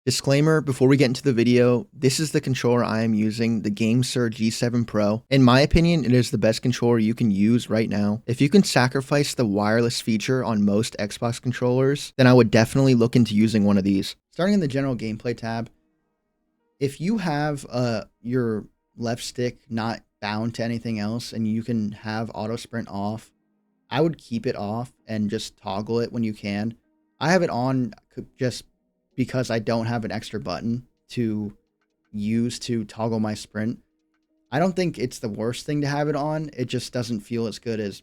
Disclaimer before we get into the video, this is the controller I am using, the GameSir G7 Pro. In my opinion, it is the best controller you can use right now. If you can sacrifice the wireless feature on most Xbox controllers, then I would definitely look into using one of these. Starting in the general gameplay tab, if you have your left stick not bound to anything else and you can have auto sprint off, I would keep it off and just toggle it when you can. I have it on just because I don't have an extra button to use to toggle my sprint. I don't think it's the worst thing to have it on. It just doesn't feel as good as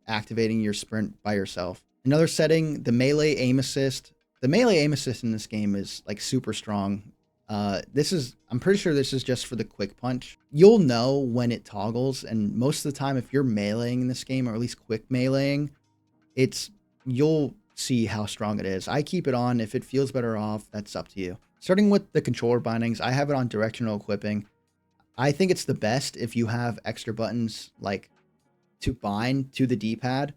activating your sprint by yourself. Another setting, the melee aim assist. The melee aim assist in this game is like super strong. I'm pretty sure this is just for the quick punch. You'll know when it toggles, and most of the time if you're meleeing in this game, or at least quick meleeing, you'll see how strong it is. I keep it on. If it feels better off, that's up to you. Starting with the controller bindings, I have it on directional equipping. I think it's the best if you have extra buttons like to bind to the D-pad.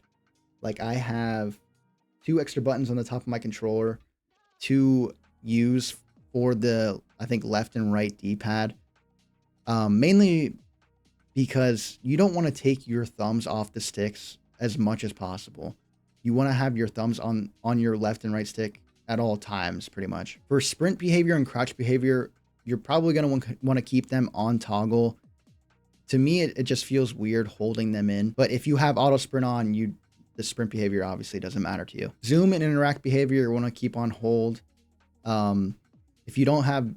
Like I have 2 extra buttons on the top of my controller to use for the, I think, left and right D-pad. Mainly because you don't want to take your thumbs off the sticks as much as possible. You want to have your thumbs on your left and right stick at all times, pretty much. For sprint behavior and crouch behavior, you're probably going to want to keep them on toggle. To me, it just feels weird holding them in. But if you have auto sprint on, the sprint behavior obviously doesn't matter to you. Zoom and interact behavior, you want to keep on hold. If you don't have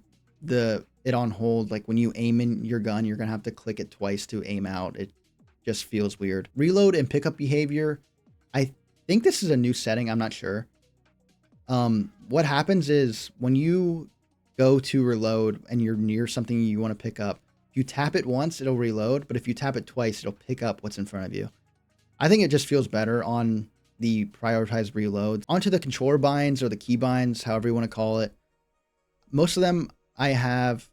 it on hold, like when you aim in your gun, you're going to have to click it twice to aim out. It just feels weird. Reload and pickup behavior, I think this is a new setting. I'm not sure. What happens is when you go to reload and you're near something you want to pick up, if you tap it once, it'll reload. But if you tap it twice, it'll pick up what's in front of you. I think it just feels better on the prioritized reload. Onto the controller binds or the key binds, however you want to call it. Most of them I have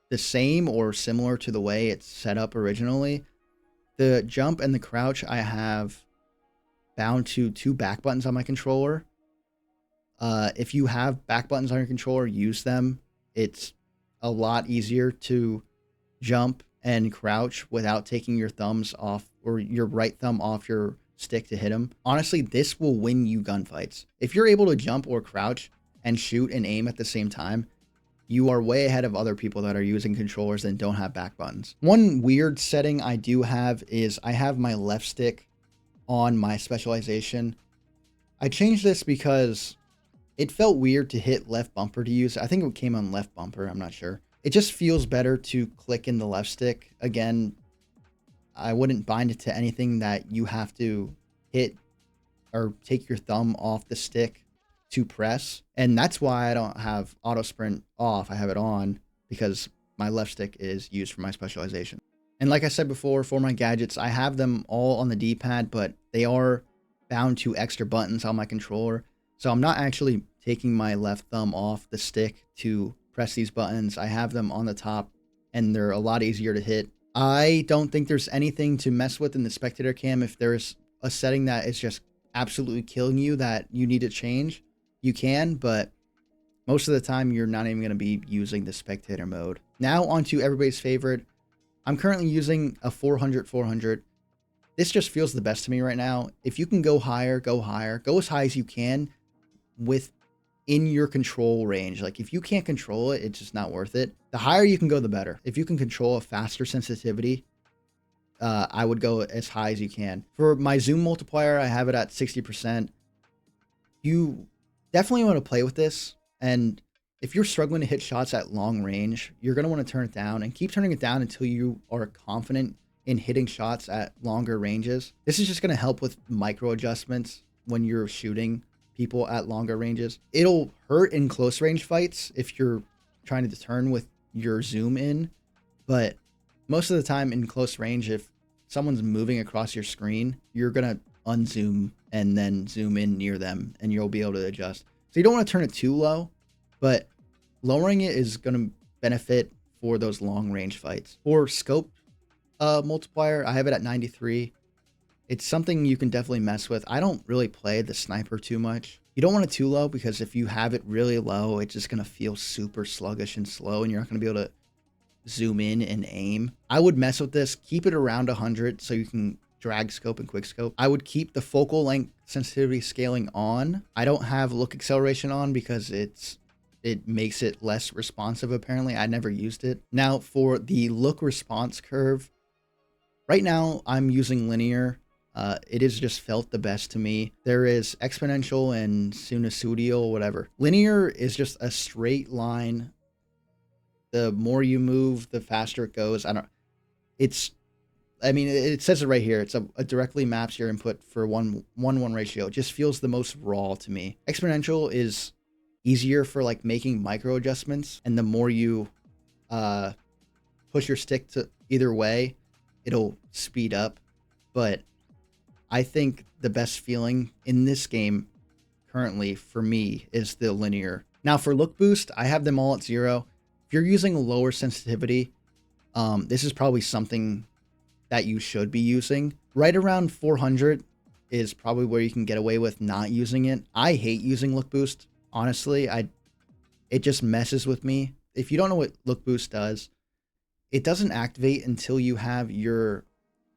the same or similar to the way it's set up originally. The jump and the crouch I have bound to 2 back buttons on my controller. If you have back buttons on your controller, use them. It's a lot easier to jump and crouch without taking your thumbs off or your right thumb off your stick to hit them. Honestly, this will win you gunfights. If you're able to jump or crouch and shoot and aim at the same time, you are way ahead of other people that are using controllers and don't have back buttons. One weird setting I do have is I have my left stick on my specialization. I changed this because it felt weird to hit left bumper to use. I think it came on left bumper. I'm not sure. It just feels better to click in the left stick. Again, I wouldn't bind it to anything that you have to hit or take your thumb off the stick to press. And that's why I don't have auto sprint off. I have it on because my left stick is used for my specialization. And like I said before, for my gadgets, I have them all on the D-pad, but they are bound to extra buttons on my controller. So I'm not actually taking my left thumb off the stick to press these buttons. I have them on the top and they're a lot easier to hit. I don't think there's anything to mess with in the spectator cam. If there's a setting that is just absolutely killing you that you need to change, you can, but most of the time you're not even going to be using the spectator mode. Now onto everybody's favorite. I'm currently using a 400/400. This just feels the best to me right now. If you can go higher, go higher. Go as high as you can in your control range. Like if you can't control it, it's just not worth it. The higher you can go, the better. If you can control a faster sensitivity, I would go as high as you can. For my zoom multiplier, I have it at 60%. You definitely want to play with this. And if you're struggling to hit shots at long range, you're going to want to turn it down and keep turning it down until you are confident in hitting shots at longer ranges. This is just going to help with micro adjustments when you're shooting people at longer ranges. It'll hurt in close range fights if you're trying to turn with your zoom in, but most of the time in close range, if someone's moving across your screen, you're going to unzoom and then zoom in near them and you'll be able to adjust. So you don't want to turn it too low, but lowering it is going to benefit for those long range fights. For scope multiplier, I have it at 93. It's something you can definitely mess with. I don't really play the sniper too much. You don't want it too low because if you have it really low, it's just going to feel super sluggish and slow and you're not going to be able to zoom in and aim. I would mess with this, keep it around 100 so you can drag scope and quick scope. I would keep the focal length sensitivity scaling on. I don't have look acceleration on because it makes it less responsive apparently. I never used it. Now for the look response curve, right now I'm using linear. It has just felt the best to me. There is exponential and sinusoidal, whatever. Linear is just a straight line. The more you move, the faster it goes. I mean, it says it right here. It's a directly maps your input for 1:1 ratio. It just feels the most raw to me. Exponential is easier for like making micro adjustments. And the more you push your stick to either way, it'll speed up. But I think the best feeling in this game currently for me is the linear. Now for look boost, I have them all at 0. If you're using lower sensitivity, this is probably something that you should be using. Right around 400 is probably where you can get away with not using it. I hate using look boost. Honestly, it just messes with me. If you don't know what look boost does, it doesn't activate until you have your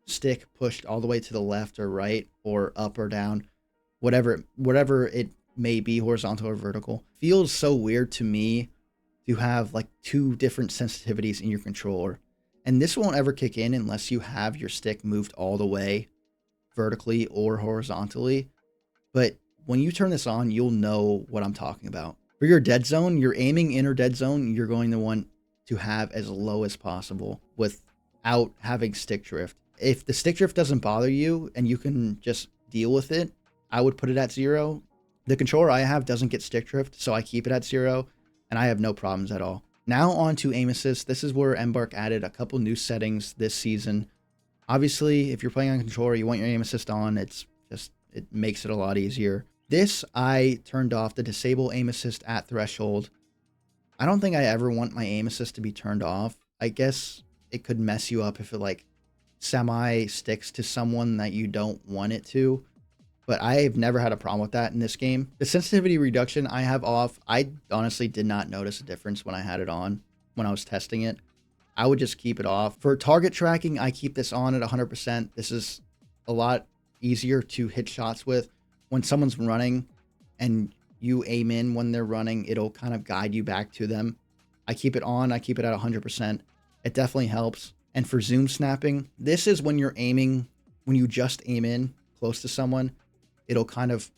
stick pushed all the way to the left or right or up or down, whatever it may be, horizontal or vertical. Feels so weird to me to have like 2 different sensitivities in your controller. And this won't ever kick in unless you have your stick moved all the way vertically or horizontally. But when you turn this on, you'll know what I'm talking about. For your dead zone, your aiming inner dead zone, you're going to want to have as low as possible without having stick drift. If the stick drift doesn't bother you and you can just deal with it, I would put it at 0. The controller I have doesn't get stick drift, so I keep it at 0, and I have no problems at all. Now on to aim assist. This is where Embark added a couple new settings this season. Obviously, if you're playing on controller, you want your aim assist on. It makes it a lot easier. This, I turned off the disable aim assist at threshold. I don't think I ever want my aim assist to be turned off. I guess it could mess you up if it like semi sticks to someone that you don't want it to. But I've never had a problem with that in this game. The sensitivity reduction I have off, I honestly did not notice a difference when I had it on, when I was testing it. I would just keep it off. For target tracking, I keep this on at 100%. This is a lot easier to hit shots with. When someone's running and you aim in when they're running, it'll kind of guide you back to them. I keep it on, I keep it at 100%. It definitely helps. And for zoom snapping, this is when you're aiming, when you just aim in close to someone, it'll kind of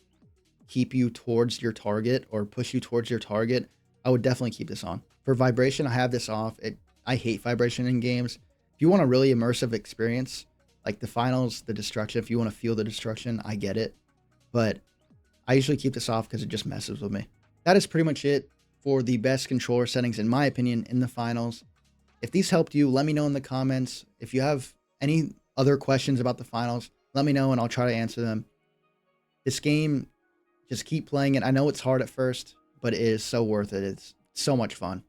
keep you towards your target or push you towards your target. I would definitely keep this on. For vibration, I have this off. I hate vibration in games. If you want a really immersive experience, like the finals, the destruction, if you want to feel the destruction, I get it. But I usually keep this off because it just messes with me. That is pretty much it for the best controller settings, in my opinion, in the finals. If these helped you, let me know in the comments. If you have any other questions about the finals, let me know and I'll try to answer them. This game, just keep playing it. I know it's hard at first, but it is so worth it. It's so much fun.